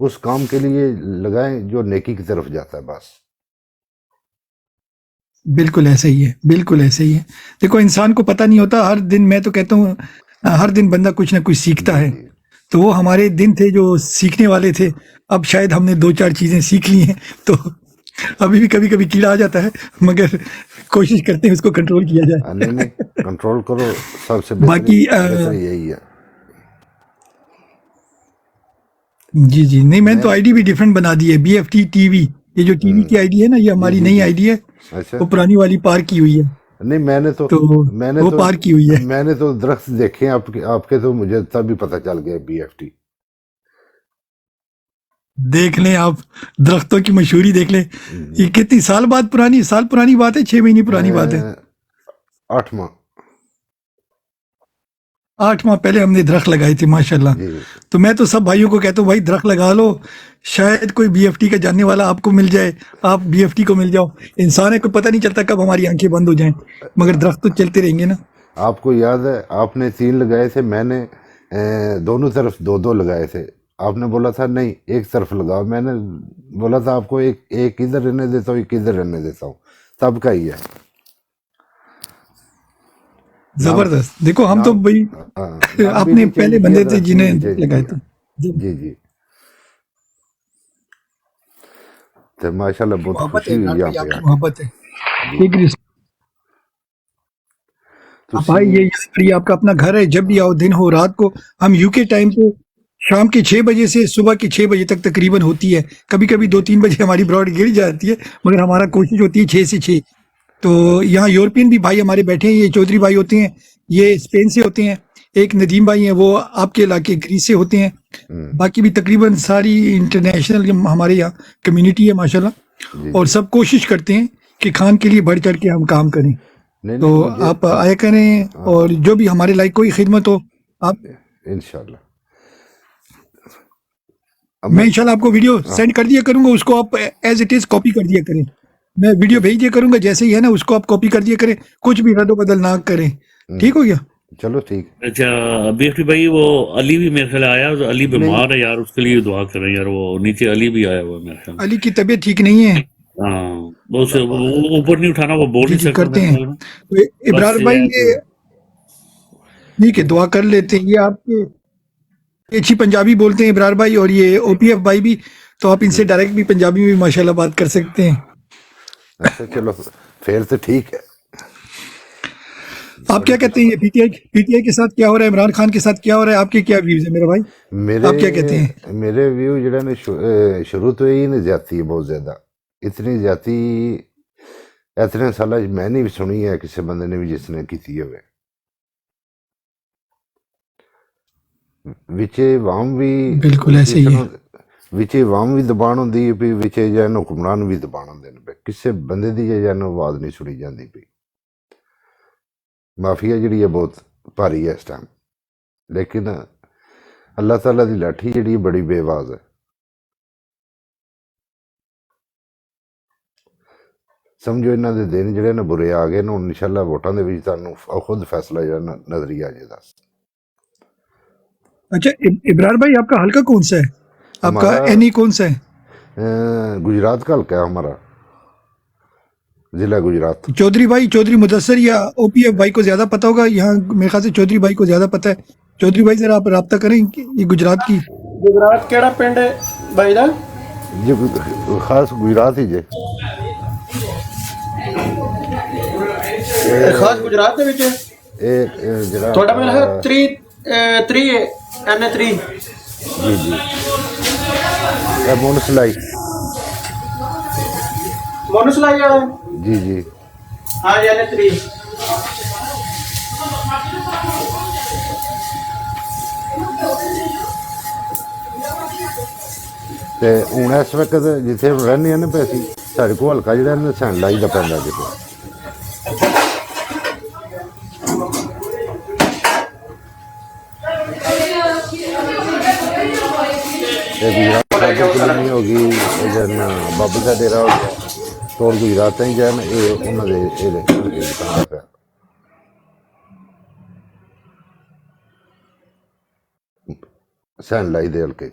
J: اس کام کے لیے لگائیں جو نیکی کی طرف جاتا ہے بس.
E: بالکل ایسے ہی ہے، بالکل ایسے ہی ہے. دیکھو انسان کو پتہ نہیں ہوتا، ہر دن میں تو کہتا ہوں ہر دن بندہ کچھ نہ کچھ سیکھتا ہے. تو وہ ہمارے دن تھے جو سیکھنے والے تھے. اب شاید ہم نے 2-4 چیزیں سیکھ لی ہیں، تو ابھی بھی کبھی کبھی کیڑا آ جاتا ہے، مگر کوشش کرتے ہیں اس کو کنٹرول کیا جائے.
J: نہیں کنٹرول کرو، سب سے
E: باقی
J: بہتر یہی ہے.
E: جی نہیں، میں تو آئی ڈی بھی ڈیفرنٹ بنا دی ہے، BFT TV. یہ جو ٹی وی کی آئی ڈی ہے نا، یہ ہماری نئی آئی ڈی ہے.
J: اچھا
E: وہ پرانی والی پار کی ہوئی ہے.
J: نہیں میں
E: وہ پار کی ہوئی ہے.
J: نے تو درخت دیکھے ہیں آپ کے، تو مجھے تب بھی پتہ چل گیا BFT.
E: دیکھ لیں آپ درختوں کی مشہوری دیکھ لیں. یہ کتنی سال پرانی بات ہے، 6 مہینے پرانی بات ہے.
J: 8 ماہ
E: 8 ماہ پہلے ہم نے درخت لگائے تھے ماشاءاللہ. تو میں تو سب بھائیوں کو کہتا ہوں بھائی درخت لگا لو، شاید کوئی BFT کا جاننے والا آپ کو مل جائے، آپ BFT کو مل جاؤ. انسان ہے، کوئی پتہ نہیں چلتا کب ہماری آنکھیں بند ہو جائیں، مگر درخت تو چلتے رہیں گے نا.
J: آپ کو یاد ہے آپ نے 3 لگائے تھے، میں نے دونوں طرف 2 لگائے تھے. آپ نے بولا تھا نہیں ایک طرف لگاؤ، میں نے بولا تھا آپ کو ایک ادھر رہنے دیتا ہوں، ایک ادھر رہنے دیتا ہوں. تب کا ہی ہے.
E: زبردست. دیکھو ہم تو بھائی اپنے پہلے بندے تھے جنہیں لگائے تھے.
J: جی تو ماشاءاللہ بہت خوشی ہوئی یہاں پہ.
E: محبت ہے. بھائی یہ آپ کا اپنا گھر ہے، جب بھی آؤ، دن ہو رات کو. ہم UK ٹائم پہ شام کے 6 بجے سے صبح کے 6 بجے تک تقریباً ہوتی ہے. کبھی کبھی 2-3 بجے ہماری براڈ گر جاتی ہے، مگر ہمارا کوشش ہوتی ہے 6 سے 6. تو یہاں یورپین بھی بھائی ہمارے بیٹھے ہیں. یہ چودھری بھائی ہوتے ہیں، یہ اسپین سے ہوتے ہیں. ایک ندیم بھائی ہیں، وہ آپ کے علاقے گریس سے ہوتے ہیں. باقی بھی تقریباً ساری انٹرنیشنل ہمارے یہاں کمیونٹی ہے ماشاءاللہ. اور سب کوشش کرتے ہیں کہ خان کے لیے بڑھ چڑھ کے ہم کام کریں. تو آپ آیا کریں، اور جو بھی ہمارے لائق کوئی خدمت ہو آپ
J: انشاءاللہ.
E: میں انشاءاللہ آپ کو ویڈیو سینڈ کر دیا کروں گا، اس کو آپ ایز اٹ از کاپی کر دیا کریں. میں ویڈیو بھیج دیا کروں گا، جیسے ہی ہے نا اس کو آپ کاپی کر دیا کریں، کچھ بھی رد و بدل نہ کریں. ٹھیک ہو گیا؟
J: چلو ٹھیک.
D: اچھا BFT بھائی، وہ علی بھی میرے خیال آیا، علی بیمار ہے یار، اس کے لیے دعا کریں یار. وہ نیچے علی بھی آیا ہوا ہے میرے خیال.
E: علی کی طبیعت ٹھیک نہیں ہے.
D: ہاں وہ اوپر نہیں اٹھانا، وہ بول نہیں سکتا.
E: کرتے ہیں. ابرار بھائی یہ ٹھیک ہے، دعا کر لیتے ہیں. یہ آپ کے اچھی پنجابی بولتے ہیں ابرار بھائی، اور یہ OPF بھائی بھی، تو آپ ان سے ڈائریکٹ بھی پنجابی میں ماشاءاللہ بات کر سکتے ہیں.
J: اچھا چلو پھر تو ٹھیک ہے.
E: آپ کیا کہتے ہیں، یہ PTI کے ساتھ کیا ہو رہا ہے، عمران خان کے ساتھ کیا ہو رہا ہے؟ آپ کے کیا ویوز ہیں میرے بھائی؟ آپ کیا کہتے ہیں؟
J: میرے ویو جڑا نے شروع تو یہی نے زیادتی ہے، بہت زیادہ. اتنی زیادتی اتنے سال میں نہیں بھی سنی ہے کسی بندے نے بھی جس نے کی ہوئے. وچے عوام بھی
E: بالکل ایسے ہی ہے.
J: وچے عوام بھی دبان ہوندی ہے پی، وچے جان حکمران بھی دبان ہوندے نے پے. کسے بندے دی جان آواز نہیں سنی جاندی پی. مافیا جڑی ہے بہت بھاری ہے اس ٹائم، لیکن اللہ تعالیٰ دی لاٹھی جڑی ہے بڑی بے آواز ہے. سمجھو انہاں دے دن جڑے نا برے آ گئے نا، انشاءاللہ ووٹاں دے وچ تانوں خود فیصلہ جڑا نظر ہی آ جائے گا.
E: اچھا ابرار بھائی، آپ کا حلقہ کون سا ہے؟ آپ کا اینی کون سا ہے؟
J: گجرات کا حلقہ ہے ہمارا، ضلع گجرات.
E: چودھری بھائی، چودھری مدثر یا OPF بھائی کو زیادہ پتہ ہوگا. یہاں میرے خیال سے چودھری بھائی کو زیادہ پتہ ہے. چودھری بھائی ذرا آپ رابطہ کریں کہ یہ گجرات کی.
K: گجرات کیڑا پنڈ ہے بھائی جان؟
J: جی خاص گجرات ہی جے.
K: خاص گجرات دے وچ
J: جڑا
K: تھوڑا میرا ہے 3 NA3.
J: جی مون سلائی
K: والا
J: جی
K: ہاں جی NA3.
J: تے ہن اس وقت جتھے رہنے ہیں نا پیسی ساڈے کو ہلکا جڑا نا سین لائی دا پیندا جتھے. کلونی ہو گئی، بابی کا ڈیرا ہو گیا، توڑ گجرات ہی جان یہ انہوں نے پیا. سین لائی دے ہلکے چ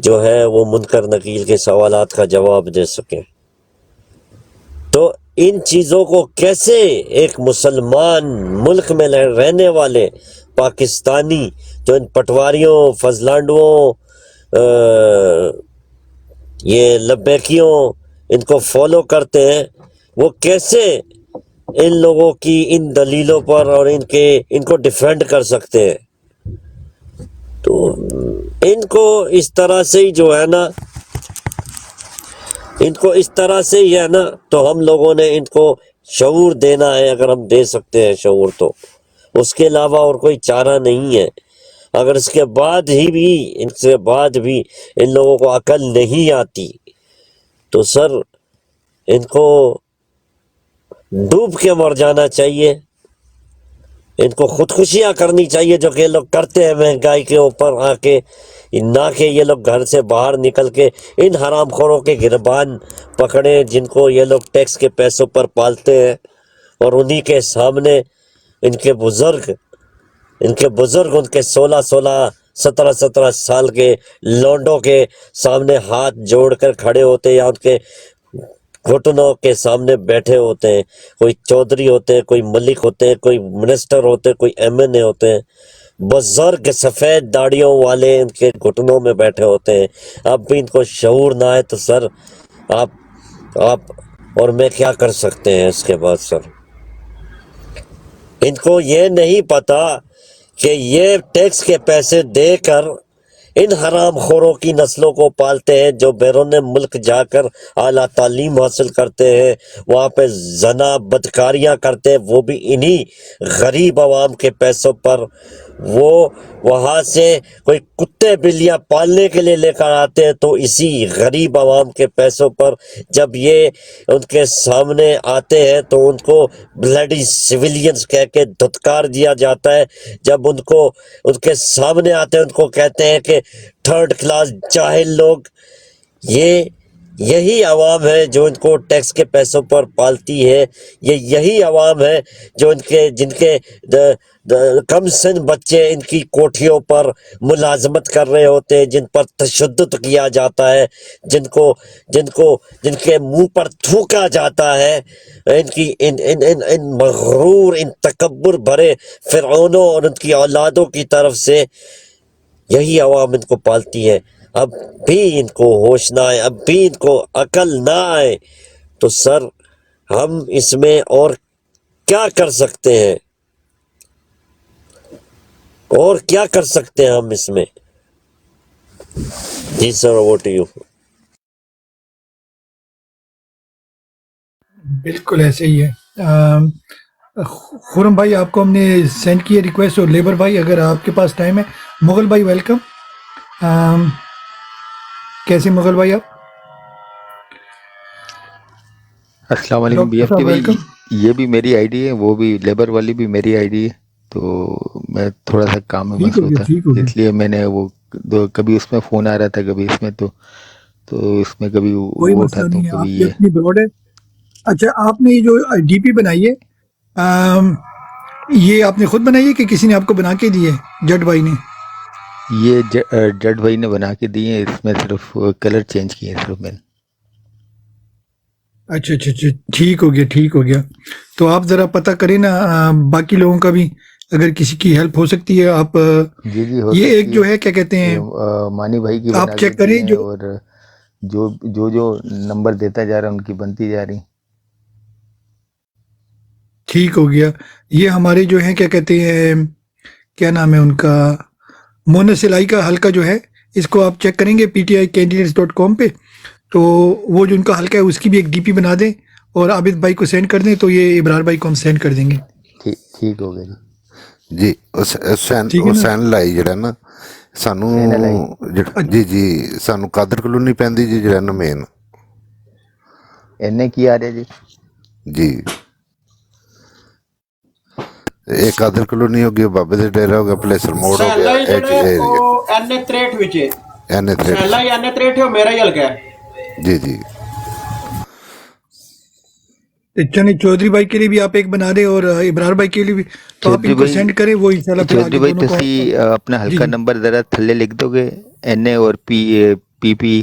B: جو ہے وہ منکر نکیل کے سوالات کا جواب دے سکیں. تو ان چیزوں کو کیسے ایک مسلمان ملک میں رہنے والے پاکستانی جو ان پٹواریوں، فضلانڈوؤں، یہ لبیکیوں ان کو فالو کرتے ہیں، وہ کیسے ان لوگوں کی ان دلیلوں پر اور ان کو ڈیفینڈ کر سکتے ہیں؟ تو ان کو اس طرح سے ہی جو ہے نا، ان کو اس طرح سے ہی ہے نا، تو ہم لوگوں نے ان کو شعور دینا ہے. اگر ہم دے سکتے ہیں شعور تو اس کے علاوہ اور کوئی چارہ نہیں ہے. اگر اس کے بعد بھی ان لوگوں کو عقل نہیں آتی تو سر ان کو ڈوب کے مر جانا چاہیے. ان کو خودکشیاں کرنی چاہیے جو کہ یہ لوگ کرتے ہیں مہنگائی کے اوپر آ کے، نہ کہ یہ لوگ گھر سے باہر نکل کے ان حرام خوروں کے گربان پکڑیں جن کو یہ لوگ ٹیکس کے پیسوں پر پالتے ہیں، اور انہی کے سامنے ان کے بزرگ ان کے 16 سال کے لونڈوں کے سامنے ہاتھ جوڑ کر کھڑے ہوتے، یا ان کے گھٹنوں کے سامنے بیٹھے ہوتے ہیں. کوئی چودھری ہوتے ہیں، کوئی ملک ہوتے ہیں، کوئی منسٹر ہوتے ہیں، کوئی این ہوتے ہیں، بزرگ سفید داڑیوں والے ان کے گھٹنوں میں بیٹھے ہوتے ہیں. اب بھی ان کو شعور نہ آئے تو سر آپ اور میں کیا کر سکتے ہیں اس کے بعد؟ سر ان کو یہ نہیں پتا کہ یہ ٹیکس کے پیسے دے کر ان حرام خوروں کی نسلوں کو پالتے ہیں جو بیرون ملک جا کر اعلیٰ تعلیم حاصل کرتے ہیں، وہاں پہ زنا بدکاریاں کرتے ہیں، وہ بھی انہی غریب عوام کے پیسوں پر. وہ وہاں سے کوئی کتے بلیاں پالنے کے لیے لے کر آتے ہیں تو اسی غریب عوام کے پیسوں پر جب یہ ان کے سامنے آتے ہیں تو ان کو بلڈی سویلینز کہہ کے دھتکار دیا جاتا ہے. جب ان کے سامنے آتے ہیں ان کو کہتے ہیں کہ تھرڈ کلاس جاہل لوگ. یہی عوام ہے جو ان کو ٹیکس کے پیسوں پر پالتی ہے. یہی عوام ہے جو جن کے کم سن بچے ان کی کوٹھیوں پر ملازمت کر رہے ہوتے ہیں، جن پر تشدد کیا جاتا ہے، جن کے منہ پر تھوکا جاتا ہے، ان مغرور، ان تکبر بھرے فرعونوں اور ان کی اولادوں کی طرف سے یہی عوام ان کو پالتی ہے. اب بھی ان کو ہوش نہ آئے، اب بھی ان کو عقل نہ آئے تو سر ہم اس میں اور کیا کر سکتے ہیں؟ اور کیا کر سکتے ہیں ہم اس میں؟ جی سر، اوور ٹو یو.
E: بالکل ایسے ہی ہے. خرم بھائی آپ کو ہم نے سینڈ کی ہے ریکویسٹ، اور لیبر بھائی اگر آپ کے پاس ٹائم ہے. مغل بھائی ویلکم. کیسے مغل بھائی آپ؟
L: السلام علیکم بی ایف ٹی بھائی. یہ بھی میری آئی ڈی ہے، وہ بھی لیبر والی بھی میری آئی ڈی ہے، تو میں تھوڑا سا کام میں مصروف تھا، اس لیے میں نے وہ کبھی اس میں فون آ رہا تھا، کبھی اس میں تو اس میں کبھی وہ اٹھاتا ہوں، کبھی یہ.
E: اپنی براڈ ہے. اچھا، آپ نے یہ جو ڈی پی بنائی ہے یہ آپ نے خود بنائی ہے کہ کسی نے آپ کو بنا کے دی ہے؟ جٹ بھائی نے؟
L: یہ جٹ بھائی نے بنا کے دی ہے، اس میں صرف کلر چینج کیے ہیں صرف میں نے.
E: اچھا اچھا اچھا، ٹھیک ہو گیا. تو آپ ذرا پتہ کریں نا باقی لوگوں کا بھی، اگر کسی کی ہیلپ ہو سکتی ہے. آپ
L: جی
E: یہ ایک جو ہے کیا کہتے ہیں
L: مانی بھائی کی
E: آپ چیک کریں،
L: اور جو نمبر دیتا جا رہا ہے ان کی بنتی جا رہی.
E: ٹھیک ہو گیا. یہ ہمارے جو ہیں کیا کہتے ہیں، کیا نام ہے ان کا، مونس سلائی کا حلقہ جو ہے، اس کو آپ چیک کریں گے pti-candidates.com پہ، تو وہ جو ان کا حلقہ ہے اس کی بھی ایک ڈی پی بنا دیں اور عابد بھائی کو سینڈ کر دیں، تو یہ ابرار بھائی کو ہم سینڈ کر دیں گے.
L: ٹھیک ہو گیا
J: جی. حسین لائی جڑا نا سانو جی سانو قادر کلونی پیندی جی جڑا نا مین
L: اینے کی آ رہے
J: جی. ایک قادر کلونی ہو گیا، بابے دے ڈیرا ہو گیا، پلیسر موڑ ہو گیا،
K: میرا ہی حلقہ ہے.
J: جی.
E: چنی چودھری بھائی کے لیے بھی آپ ایک بنا دیں اور ابرار بھائی کے لیے بھی، تو آپ ان کو سینڈ کریں، وہ انشاءاللہ پھر
L: چودھری بھائی تسی اپنا حلقہ نمبر ذرا تھلے لکھ دو گے، این اے اور PP